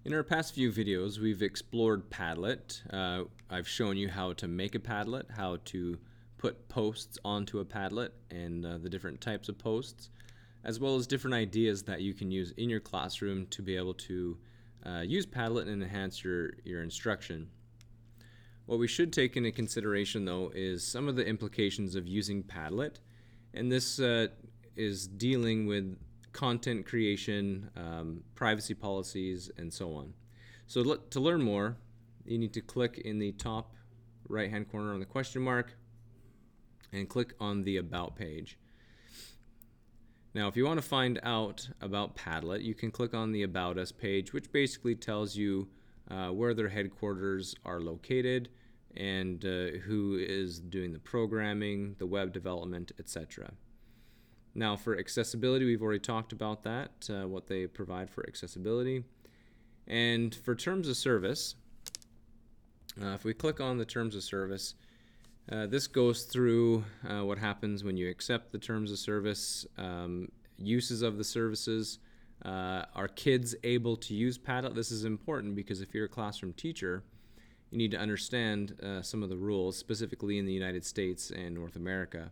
In our past few videos, we've explored Padlet. I've shown you how to make a Padlet, how to put posts onto a Padlet, and the different types of posts, as well as different ideas that you can use in your classroom to be able to use Padlet and enhance your instruction. What we should take into consideration, though, is some of the implications of using Padlet, and this is dealing with content creation, privacy policies, and so on. So to learn more, you need to click in the top right hand corner on the question mark and click on the About page. Now, if you want to find out about Padlet, you can click on the About Us page, which basically tells you where their headquarters are located and who is doing the programming, the web development, etc. Now, for accessibility, we've already talked about that, what they provide for accessibility. And for terms of service, if we click on the terms of service, this goes through what happens when you accept the terms of service, uses of the services. Are kids able to use Padlet? This is important because if you're a classroom teacher, you need to understand some of the rules, specifically in the United States and North America.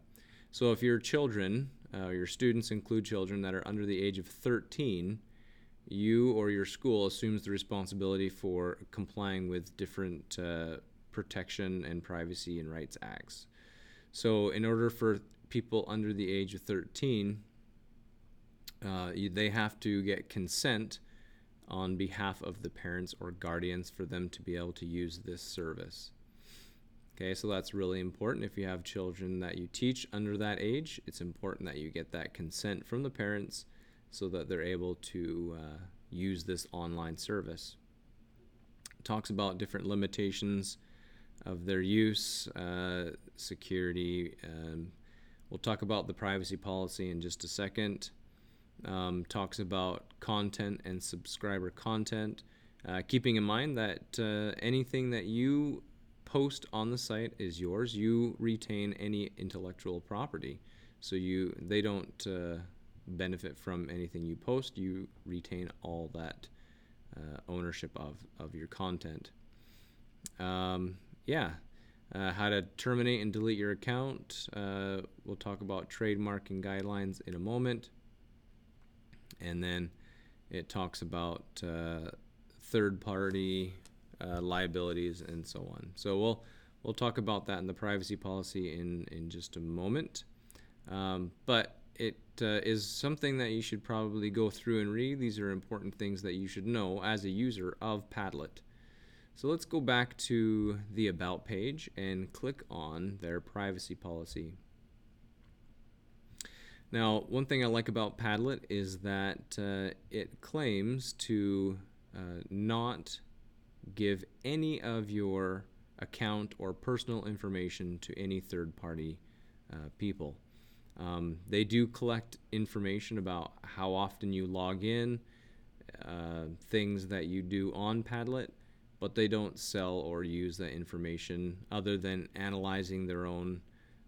So if your children, your students include children that are under the age of 13, you or your school assumes the responsibility for complying with different protection and privacy and rights acts. So in order for people under the age of 13, they have to get consent on behalf of the parents or guardians for them to be able to use this service. Okay, so that's really important. If you have children that you teach under that age, it's important that you get that consent from the parents so that they're able to use this online service. It talks about different limitations of their use, security. We'll talk about the privacy policy in just a second. Talks about content and subscriber content, keeping in mind that anything that you post on the site is yours. You retain any intellectual property, so they don't benefit from anything you post. You retain all that ownership of your content. How to terminate and delete your account. We'll talk about trademarking guidelines in a moment. And then it talks about third-party liabilities and so on. So we'll talk about that in the privacy policy in just a moment. But it is something that you should probably go through and read. These are important things that you should know as a user of Padlet. So let's go back to the About page and click on their privacy policy. Now, one thing I like about Padlet is that it claims to not give any of your account or personal information to any third-party people. They do collect information about how often you log in, things that you do on Padlet, but they don't sell or use that information other than analyzing their own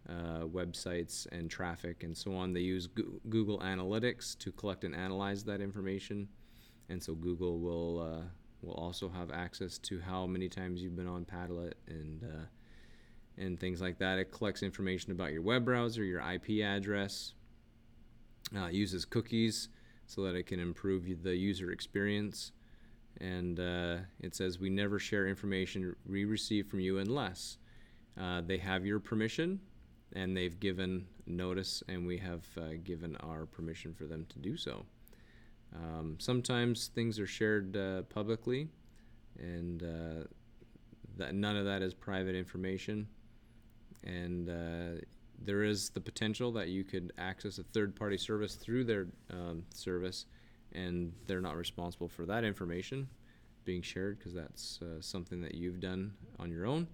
websites and traffic and so on. They use Google Analytics to collect and analyze that information, and so Google will also have access to how many times you've been on Padlet and things like that. It collects information about your web browser, your IP address. It uses cookies so that it can improve the user experience. And it says we never share information we receive from you unless they have your permission and they've given notice and we have given our permission for them to do so. Sometimes things are shared publicly, and that none of that is private information. And there is the potential that you could access a third-party service through their service, and they're not responsible for that information being shared because that's something that you've done on your own.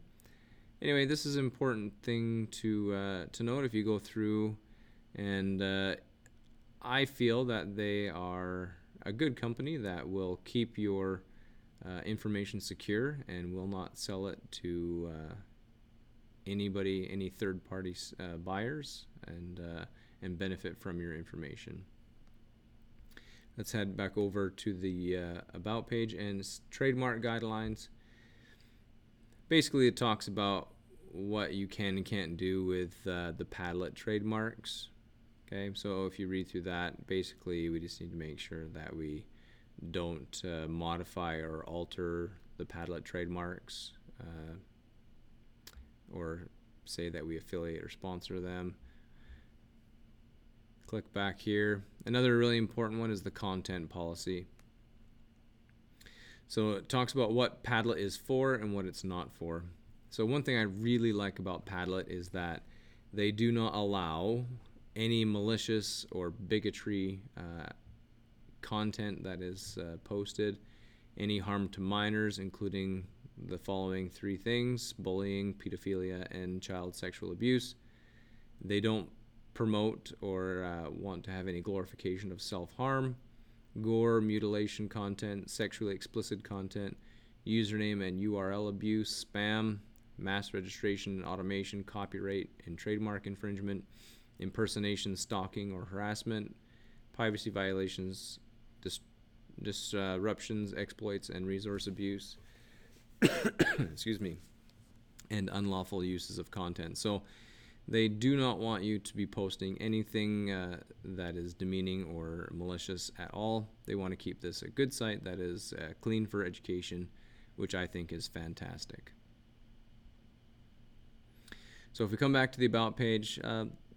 Anyway, this is an important thing to note if you go through, and I feel that they are a good company that will keep your information secure and will not sell it to anybody, any third-party buyers, and benefit from your information. Let's head back over to the About page, and Trademark Guidelines. Basically, it talks about what you can and can't do with the Padlet trademarks. Okay, so if you read through that, basically we just need to make sure that we don't modify or alter the Padlet trademarks, or say that we affiliate or sponsor them. Click back here. Another really important one is the content policy. So it talks about what Padlet is for and what it's not for. So one thing I really like about Padlet is that they do not allow any malicious or bigotry content that is posted, any harm to minors, including the following 3 things: bullying, pedophilia, and child sexual abuse. They don't promote or want to have any glorification of self-harm, gore, mutilation content, sexually explicit content, username and URL abuse, spam, mass registration and automation, copyright and trademark infringement, impersonation, stalking or harassment, privacy violations, disruptions, exploits, and resource abuse, excuse me, and unlawful uses of content. So they do not want you to be posting anything that is demeaning or malicious at all. They want to keep this a good site that is clean for education, which I think is fantastic. So if we come back to the About page,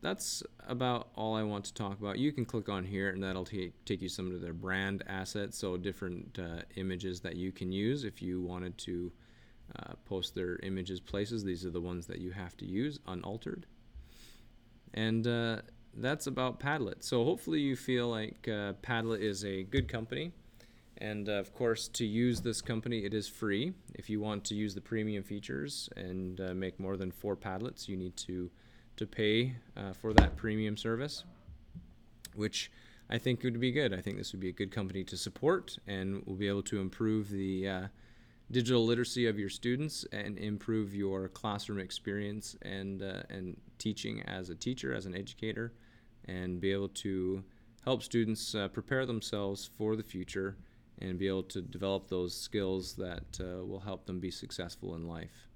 that's about all I want to talk about. You can click on here and that'll take you some of their brand assets, so different images that you can use if you wanted to post their images places. These are the ones that you have to use unaltered. And that's about Padlet. So hopefully you feel like Padlet is a good company. And of course, to use this company, it is free. If you want to use the premium features and make more than 4 Padlets, you need to pay for that premium service, which I think would be good. I think this would be a good company to support, and will be able to improve the digital literacy of your students and improve your classroom experience and teaching as a teacher, as an educator, and be able to help students prepare themselves for the future and be able to develop those skills that will help them be successful in life.